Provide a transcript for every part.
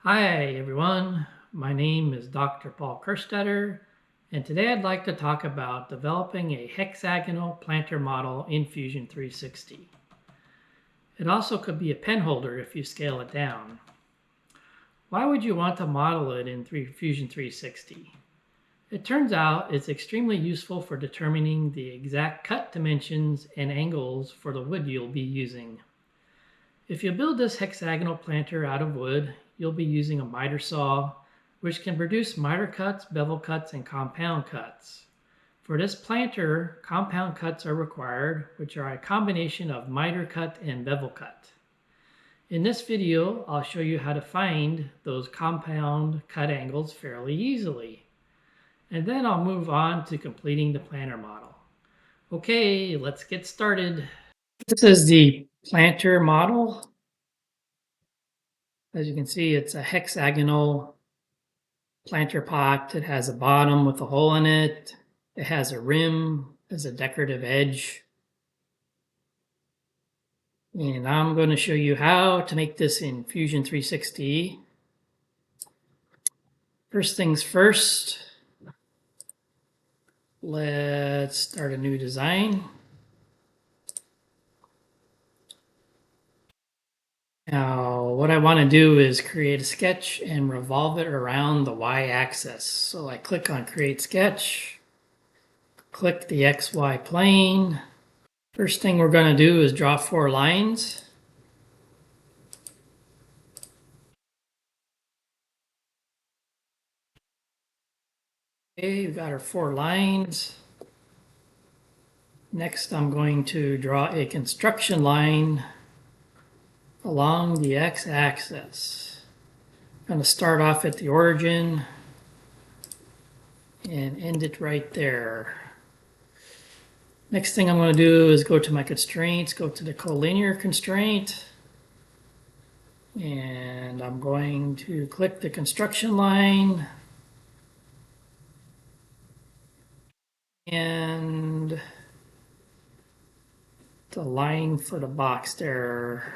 Hi everyone, my name is Dr. Paul Kerstetter, and today I'd like to talk about developing a hexagonal planter model in Fusion 360. It also could be a pen holder if you scale it down. Why would you want to model it in Fusion 360? It turns out it's extremely useful for determining the exact cut dimensions and angles for the wood you'll be using. If you build this hexagonal planter out of wood, you'll be using a miter saw, which can produce miter cuts, bevel cuts, and compound cuts. For this planter, compound cuts are required, which are a combination of miter cut and bevel cut. In this video, I'll show you how to find those compound cut angles fairly easily. And then I'll move on to completing the planter model. Okay, let's get started. This is the planter model. As you can see, it's a hexagonal planter pot. It has a bottom with a hole in it. It has a rim as a decorative edge. And I'm going to show you how to make this in Fusion 360. First things first, let's start a new design. Now, what I want to do is create a sketch and revolve it around the y-axis. So I click on Create Sketch, click the XY plane. First thing we're going to do is draw 4 lines. Okay, we've got our 4 lines. Next, I'm going to draw a construction line along the x-axis. I'm going to start off at the origin and end it right there. Next thing I'm going to do is go to my constraints, go to the collinear constraint, and I'm going to click the construction line and the line for the box there.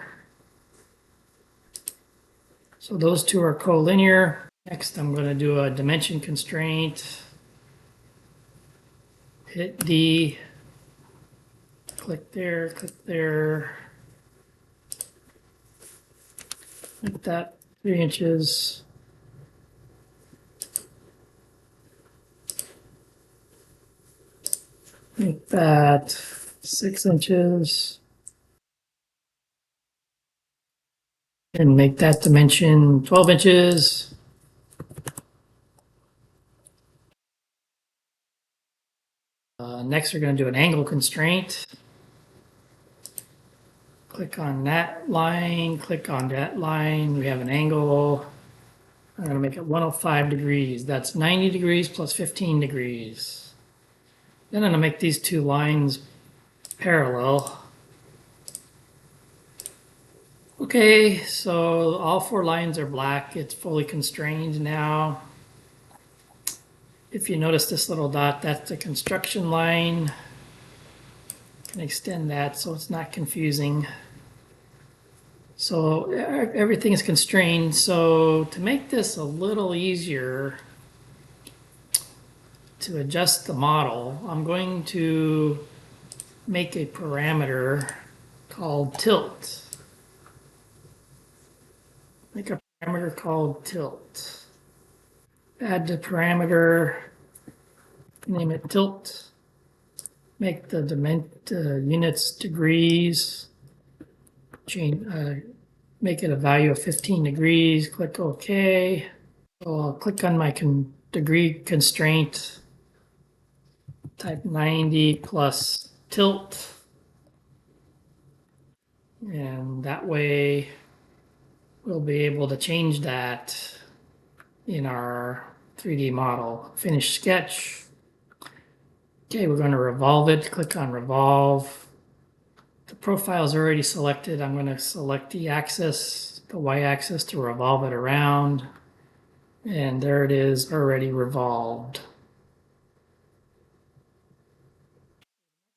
So those two are collinear. Next, I'm going to do a dimension constraint. Hit D, click there. Make that 3 inches. Make that 6 inches. And make that dimension 12 inches. Next, we're going to do an angle constraint. Click on that line, click on that line. We have an angle. I'm going to make it 105 degrees. That's 90 degrees plus 15 degrees. Then I'm going to make these 2 lines parallel. Okay, so all 4 lines are black. It's fully constrained now. If you notice this little dot, that's the construction line. I can extend that so it's not confusing. So everything is constrained. So to make this a little easier to adjust the model, I'm going to make a parameter called tilt. Make a parameter called tilt. Add the parameter, name it tilt. Make the units degrees. Change, make it a value of 15 degrees. Click OK. So I'll click on my degree constraint. Type 90 plus tilt. And that way we'll be able to change that in our 3D model. Finish sketch. Okay, we're going to revolve it. Click on revolve. The profile is already selected. I'm going to select the axis, the y-axis, to revolve it around. And there it is, already revolved.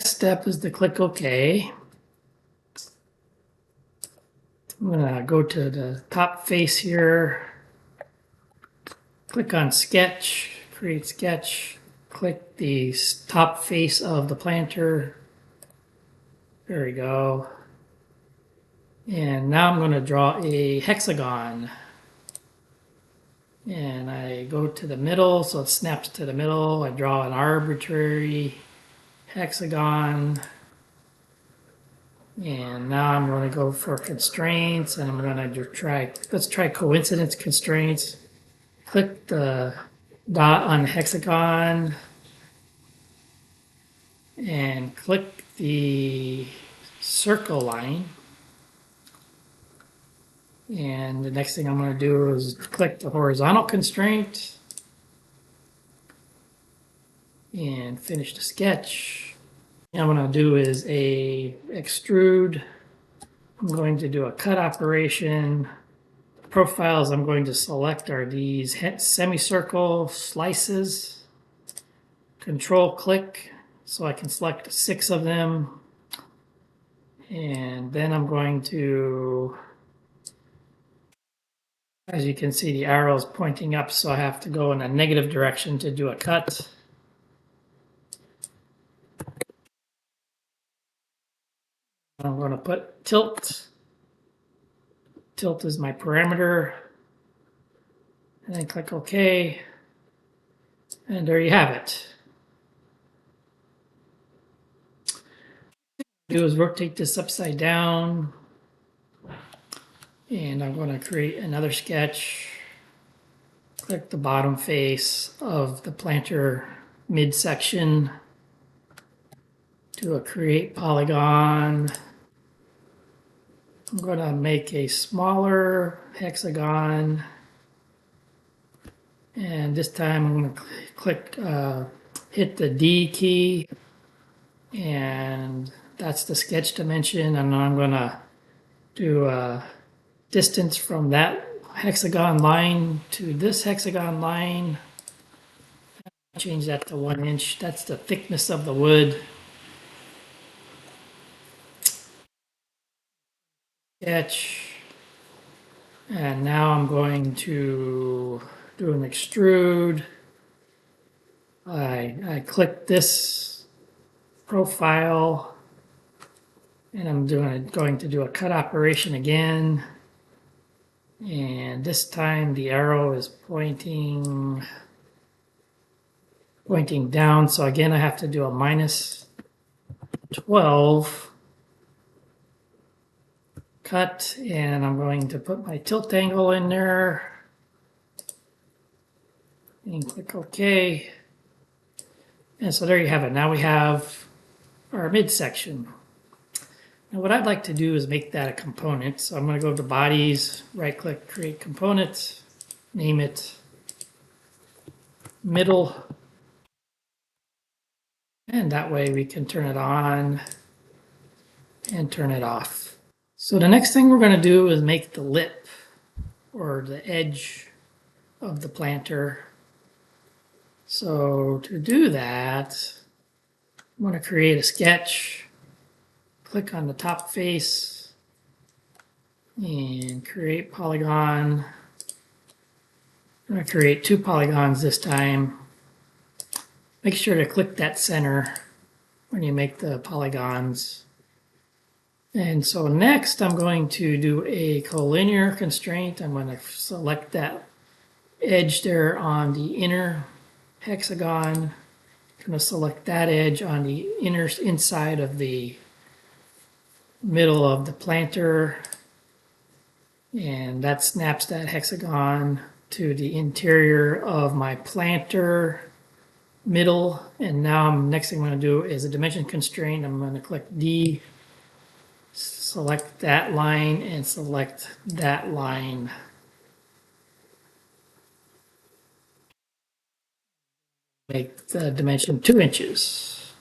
Next step is to click OK. I'm going to go to the top face here, Click on Sketch, create sketch, click the top face of the planter. There we go. And now I'm going to draw a hexagon. And I go to the middle, so it snaps to the middle. I draw an arbitrary hexagon. And now I'm going to go for constraints, and I'm going to let's try coincidence constraints. Click the dot on the hexagon and click the circle line. And the next thing I'm going to do is click the horizontal constraint and finish the sketch. And what I'm going to do is a extrude. I'm going to do a cut operation. The profiles I'm going to select are these semicircle slices. Control click so I can select 6 of them. And then I'm going to, as you can see, the arrow is pointing up, so I have to go in a negative direction to do a cut. I'm going to put tilt. Tilt is my parameter. And then click OK. And there you have it. What I do is rotate this upside down. And I'm going to create another sketch. Click the bottom face of the planter midsection. Do a create polygon. I'm going to make a smaller hexagon. And this time I'm going to click, hit the D key. And that's the sketch dimension. And I'm going to do a distance from that hexagon line to this hexagon line. Change that to 1 inch. That's the thickness of the wood. Sketch. And now I'm going to do an extrude. I click this profile and I'm going to do a cut operation again. And this time the arrow is pointing down. So again, I have to do a -12 cut, and I'm going to put my tilt angle in there and click OK. And so there you have it. Now we have our midsection. Now what I'd like to do is make that a component. So I'm going to go to bodies, right click, create component, name it middle. And that way we can turn it on and turn it off. So the next thing we're going to do is make the lip or the edge of the planter. So to do that, I'm going to create a sketch, click on the top face, and create polygon. I'm going to create 2 polygons this time. Make sure to click that center when you make the polygons. And so next I'm going to do a collinear constraint. I'm going to select that edge there on the inner hexagon. I'm going to select that edge on the inside of the middle of the planter. And that snaps that hexagon to the interior of my planter middle. And now next thing I'm going to do is a dimension constraint. I'm going to click D, select that line, and select that line. Make the dimension 2 inches.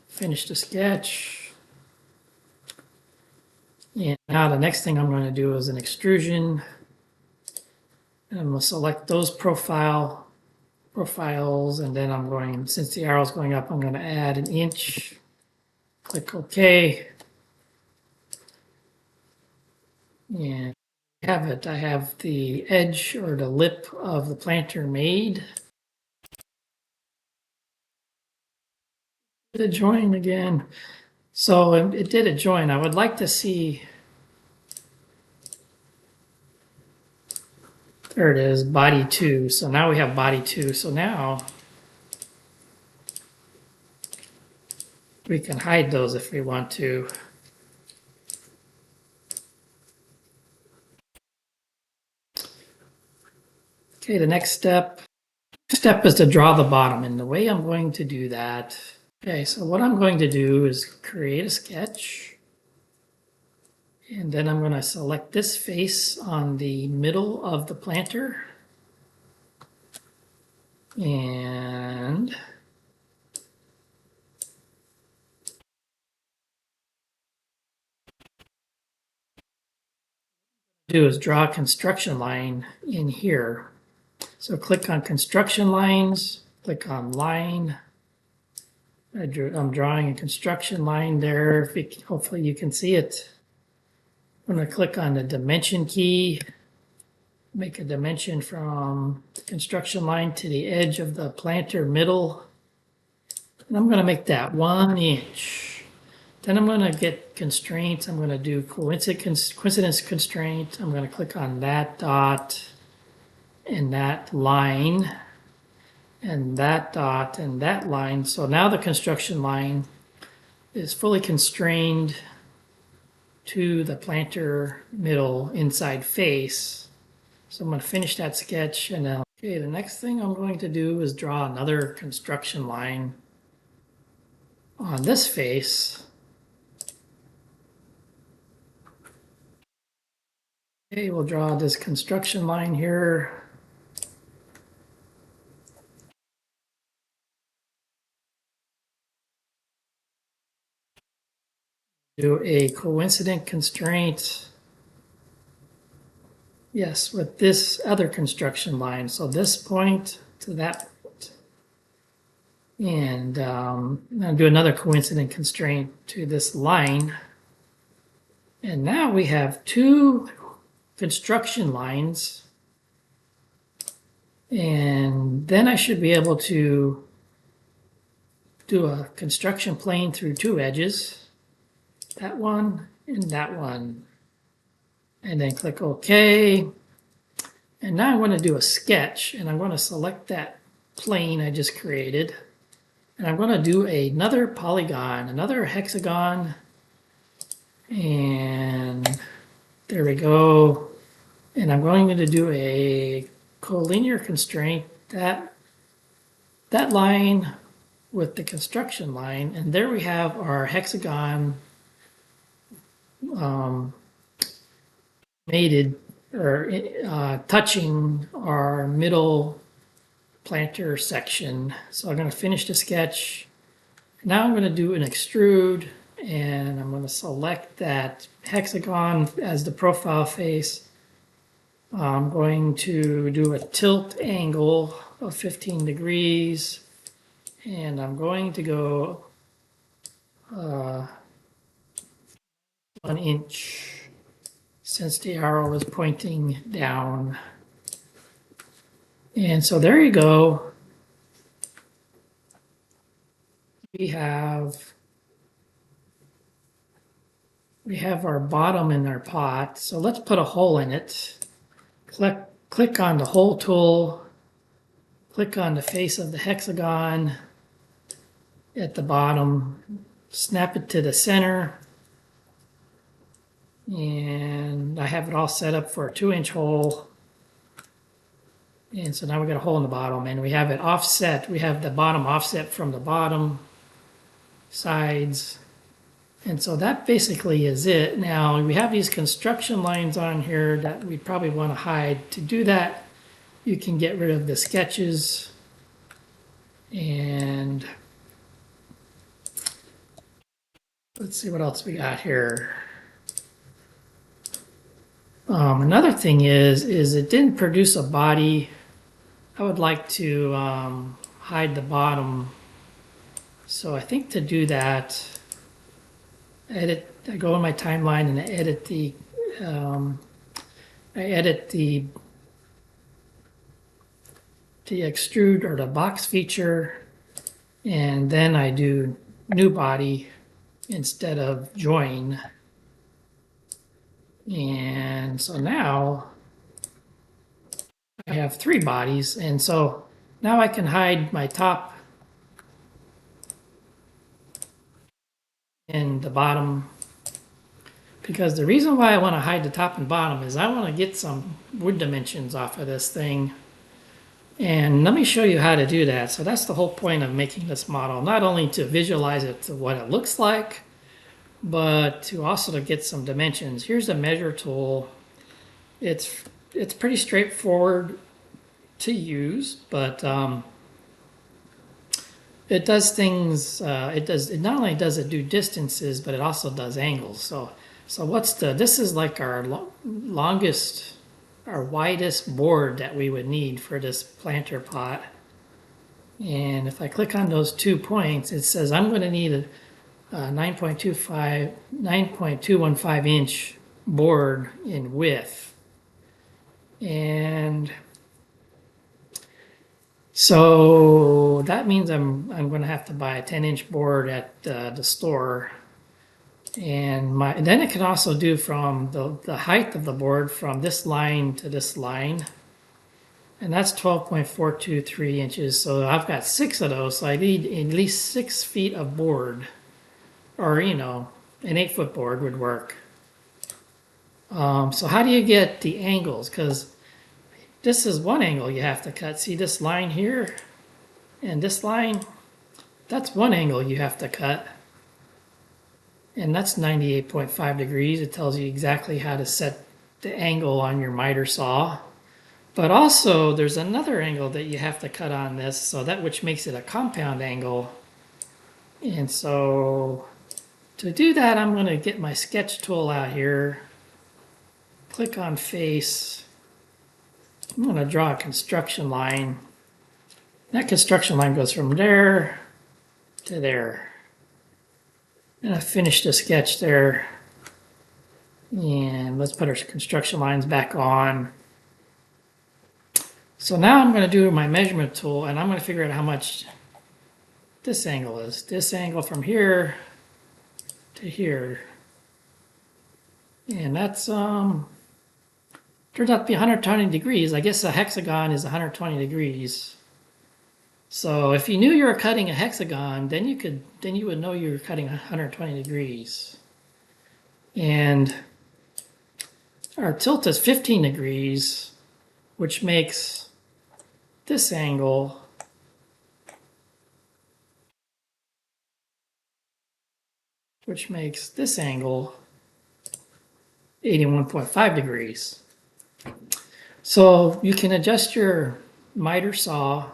Finish the sketch. And now the next thing I'm going to do is an extrusion. And I'm going to select those profiles, and then I'm going, since the arrow is going up, I'm going to add 1 inch. Click OK. And have it. I have the edge or the lip of the planter made. Did a join again. So it did a join. I would like to see, there it is, body 2. So now we have body 2. So now we can hide those if we want to. Okay, the next step is to draw the bottom. And the way I'm going to do that, okay, so what I'm going to do is create a sketch. And then I'm going to select this face on the middle of the planter. And do is draw a construction line in here. So click on construction lines, click on line. I'm drawing a construction line there. Hopefully you can see it. I'm going to click on the dimension key, make a dimension from the construction line to the edge of the planter middle. And I'm going to make that 1 inch. Then I'm going to get constraints. I'm going to do coincidence constraint. I'm going to click on that dot and that line and that dot and that line. So now the construction line is fully constrained to the planter middle inside face. So I'm going to finish that sketch and now, okay, the next thing I'm going to do is draw another construction line on this face. Okay, we'll draw this construction line here. Do a coincident constraint. Yes, with this other construction line. So this point to that point. And I'll do another coincident constraint to this line. And now we have 2 construction lines. And then I should be able to do a construction plane through 2 edges. That one and that one. And then click OK. And now I want to do a sketch, and I'm going to select that plane I just created. And I'm going to do another polygon, another hexagon. And there we go. And I'm going to do a collinear constraint, that line with the construction line. And there we have our hexagon mated or touching our middle planter section. So I'm going to finish the sketch. Now I'm going to do an extrude, and I'm going to select that hexagon as the profile face. I'm going to do a tilt angle of 15 degrees, and I'm going to go 1 inch since the arrow is pointing down. And so there you go. We have our bottom in our pot. So let's put a hole in it. Click on the hole tool. Click on the face of the hexagon at the bottom. Snap it to the center. And I have it all set up for a 2-inch hole. And so now we got a hole in the bottom, and we have it offset. We have the bottom offset from the bottom sides. And so that basically is it. Now we have these construction lines on here that we probably want to hide. To do that, you can get rid of the sketches. And let's see what else we got here. Another thing is it didn't produce a body. I would like to hide the bottom. So I think to do that, I go in my timeline and I edit the I edit the extrude or the box feature, and then I do new body instead of join. And so now I have 3 bodies, and so now I can hide my top and the bottom, because the reason why I want to hide the top and bottom is I want to get some wood dimensions off of this thing. And let me show you how to do that. So that's the whole point of making this model, not only to visualize it to what it looks like, but to also to get some dimensions. Here's the measure tool. It's pretty straightforward to use, but it does things. It not only does it do distances, but it also does angles. So this is like our longest, our widest board that we would need for this planter pot. And if I click on those 2 points, it says I'm going to need a 9.215 inch board in width. And so that means I'm going to have to buy a 10-inch board at the store. And then it can also do from the height of the board from this line to this line. And that's 12.423 inches. So I've got 6 of those. So I need at least 6 feet of board. Or, an 8-foot board would work. So how do you get the angles? Because this is one angle you have to cut. See this line here and this line? That's one angle you have to cut. And that's 98.5 degrees. It tells you exactly how to set the angle on your miter saw. But also there's another angle that you have to cut on this, so that which makes it a compound angle. And so to do that, I'm going to get my sketch tool out here, click on face. I'm going to draw a construction line. That construction line goes from there to there. And I finished the sketch there. And let's put our construction lines back on. So now I'm going to do my measurement tool, and I'm going to figure out how much this angle is. This angle from here to here. And that's turns out to be 120 degrees. I guess a hexagon is 120 degrees. So if you knew you were cutting a hexagon, then you would know you were cutting 120 degrees. And our tilt is 15 degrees, which makes this angle 81.5 degrees. So you can adjust your miter saw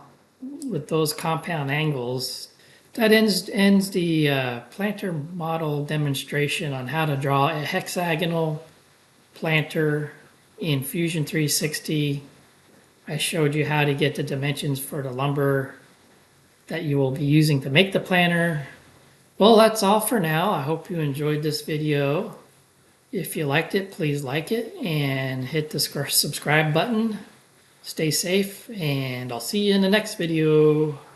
with those compound angles. That ends the planter model demonstration on how to draw a hexagonal planter in Fusion 360. I showed you how to get the dimensions for the lumber that you will be using to make the planter. Well, that's all for now. I hope you enjoyed this video. If you liked it, please like it and hit the subscribe button. Stay safe, and I'll see you in the next video.